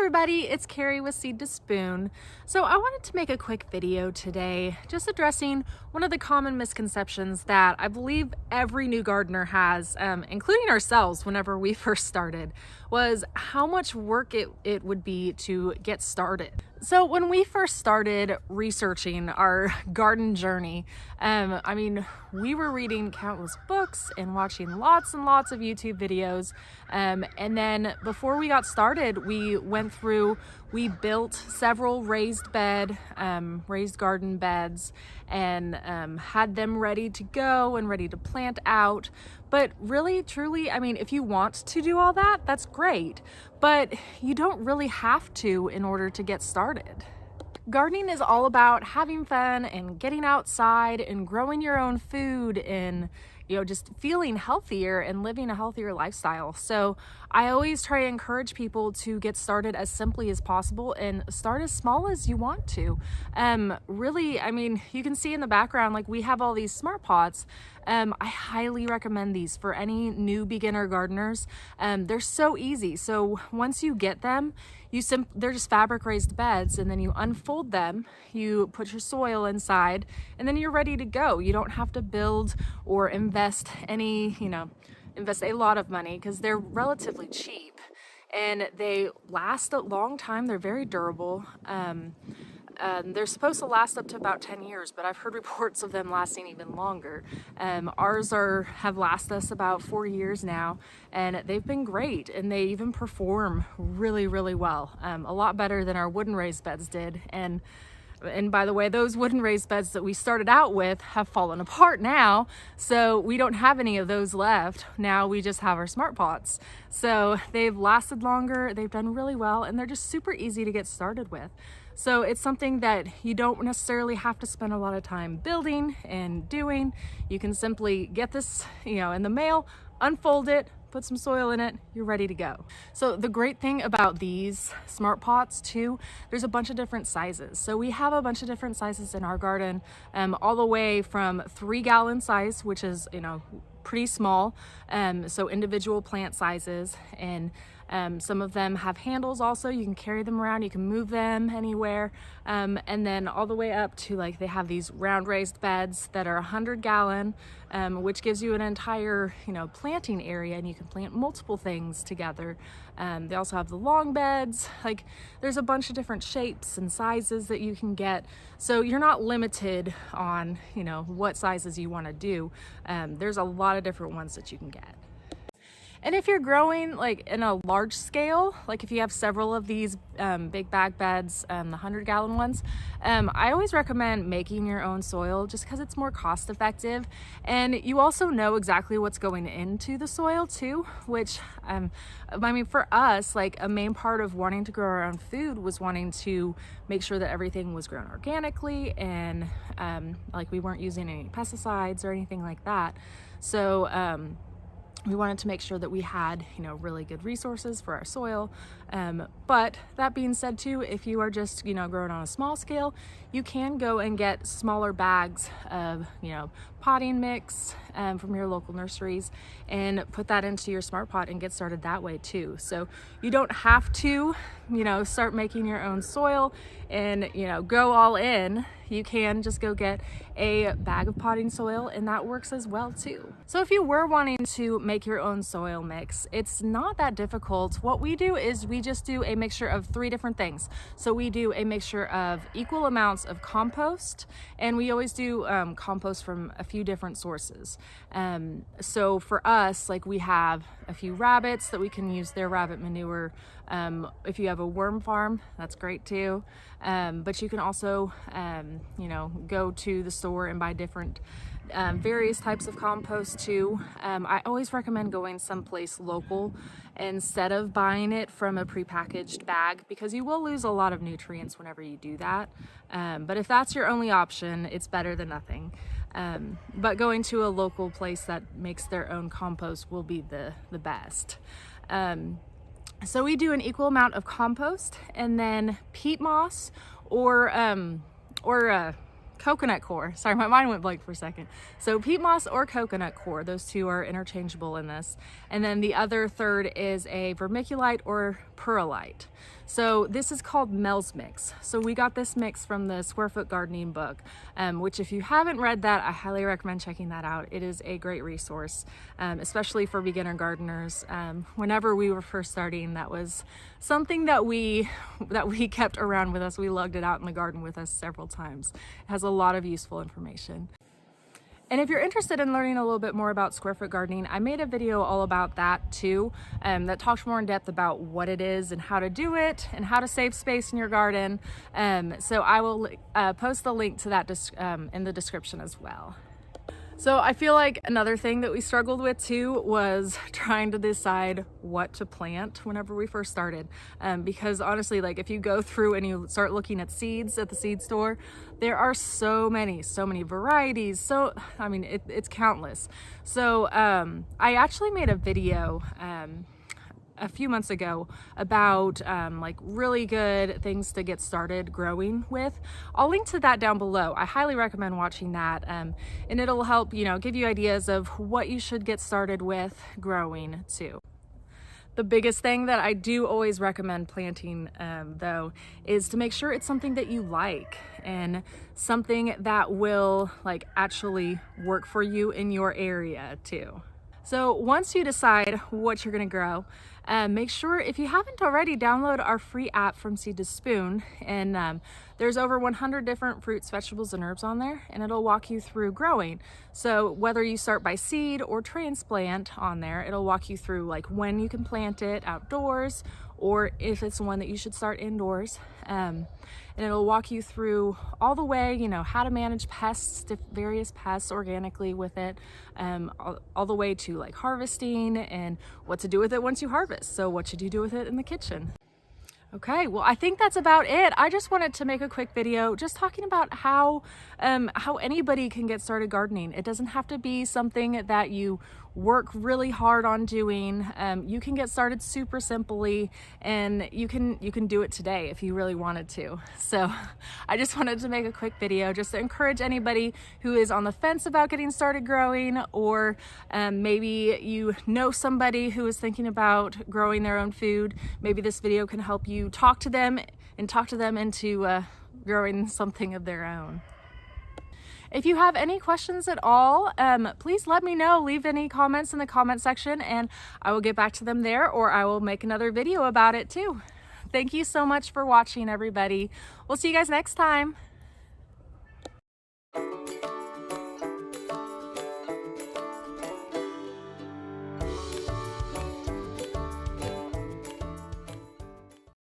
everybody, it's Carrie with Seed to Spoon. So I wanted to make a quick video today just addressing one of the common misconceptions that I believe every new gardener has, including ourselves whenever we first started, was how much work it would be to get started. So when we first started researching our garden journey, we were reading countless books and watching lots and lots of YouTube videos. And then before we got started, we built several raised garden beds and had them ready to go and ready to plant out. But really, truly, if you want to do all that, that's great, but you don't really have to in order to get started. Gardening is all about having fun and getting outside and growing your own food and just feeling healthier and living a healthier lifestyle. So I always try to encourage people to get started as simply as possible and start as small as you want to. You can see in the background, like we have all these smart pots. I highly recommend these for any new beginner gardeners. They're so easy. So once you get them, they're just fabric raised beds, and then you unfold them, you put your soil inside, and then you're ready to go. You don't have to build or invest a lot of money because they're relatively cheap and they last a long time. They're very durable. They're supposed to last up to about 10 years, but I've heard reports of them lasting even longer. Ours have lasted us about 4 years now, and they've been great, and they even perform really, really well. A lot better than our wooden raised beds did. And by the way, those wooden raised beds that we started out with have fallen apart now, so we don't have any of those left. Now we just have our smart pots. So they've lasted longer, they've done really well, and they're just super easy to get started with. So it's something that you don't necessarily have to spend a lot of time building and doing. You can simply get this, in the mail, unfold it, put some soil in it, you're ready to go. So the great thing about these smart pots too, there's a bunch of different sizes. So we have a bunch of different sizes in our garden, all the way from 3-gallon size, which is, pretty small. So individual plant sizes, and some of them have handles also. You can carry them around, you can move them anywhere. And then all the way up to they have these round raised beds that are 100-gallon, which gives you an entire, planting area, and you can plant multiple things together. They also have the long beds. There's a bunch of different shapes and sizes that you can get. So you're not limited on, what sizes you want to do. There's a lot of different ones that you can get. And if you're growing in a large scale, if you have several of these big bag beds, the 100-gallon ones, I always recommend making your own soil just because it's more cost effective. And you also know exactly what's going into the soil too, which, for us, a main part of wanting to grow our own food was wanting to make sure that everything was grown organically and we weren't using any pesticides or anything like that. So, we wanted to make sure that we had, really good resources for our soil. But that being said too, if you are just, growing on a small scale, you can go and get smaller bags of, potting mix from your local nurseries and put that into your smart pot and get started that way too. So you don't have to, start making your own soil and, go all in. You can just go get a bag of potting soil, and that works as well too. So if you were wanting to make your own soil mix, it's not that difficult. What we do is we just do a mixture of 3 different things. So we do a mixture of equal amounts of compost, and we always do compost from a few different sources. So for us, we have a few rabbits that we can use their rabbit manure. If you have a worm farm, that's great too. But you can also, go to the store and buy different various types of compost too. I always recommend going someplace local instead of buying it from a prepackaged bag, because you will lose a lot of nutrients whenever you do that. But if that's your only option, it's better than nothing. But going to a local place that makes their own compost will be the best. So we do an equal amount of compost, and then peat moss or coconut coir. Sorry, my mind went blank for a second. So peat moss or coconut coir, those two are interchangeable in this. And then the other third is a vermiculite or perlite. So this is called Mel's Mix. So we got this mix from the Square Foot Gardening book, which if you haven't read that, I highly recommend checking that out. It is a great resource, especially for beginner gardeners. Whenever we were first starting, that was something that we kept around with us. We lugged it out in the garden with us several times. It has a lot of useful information. And if you're interested in learning a little bit more about Square Foot Gardening, I made a video all about that too, that talks more in depth about what it is and how to do it and how to save space in your garden. So I will post the link to that in the description as well. So I feel like another thing that we struggled with too was trying to decide what to plant whenever we first started. Because honestly, like if you go through and you start looking at seeds at the seed store, there are so many varieties. So, I mean, it's countless. So I actually made a video a few months ago about like really good things to get started growing with. I'll link to that down below. I highly recommend watching that, and it'll help, you know, give you ideas of what you should get started with growing too. The biggest thing that I do always recommend planting though is to make sure it's something that you like and something that will like actually work for you in your area too. So once you decide what you're gonna grow, make sure, if you haven't already, download our free app from Seed to Spoon. And there's over 100 different fruits, vegetables, and herbs on there, and it'll walk you through growing. So whether you start by seed or transplant on there, it'll walk you through like when you can plant it outdoors, or if it's one that you should start indoors. And it'll walk you through all the way, you know, how to manage pests, various pests organically with it, all the way to like harvesting and what to do with it once you harvest. So what should you do with it in the kitchen? Okay, well, I think that's about it. I just wanted to make a quick video just talking about how anybody can get started gardening. It doesn't have to be something that you work really hard on doing. You can get started super simply, and you can do it today if you really wanted to. So I just wanted to make a quick video just to encourage anybody who is on the fence about getting started growing, or maybe you know somebody who is thinking about growing their own food. Maybe this video can help you talk to them into growing something of their own. If you have any questions at all, please let me know. Leave any comments in the comment section and I will get back to them there, or I will make another video about it too. Thank you so much for watching, everybody. We'll see you guys next time.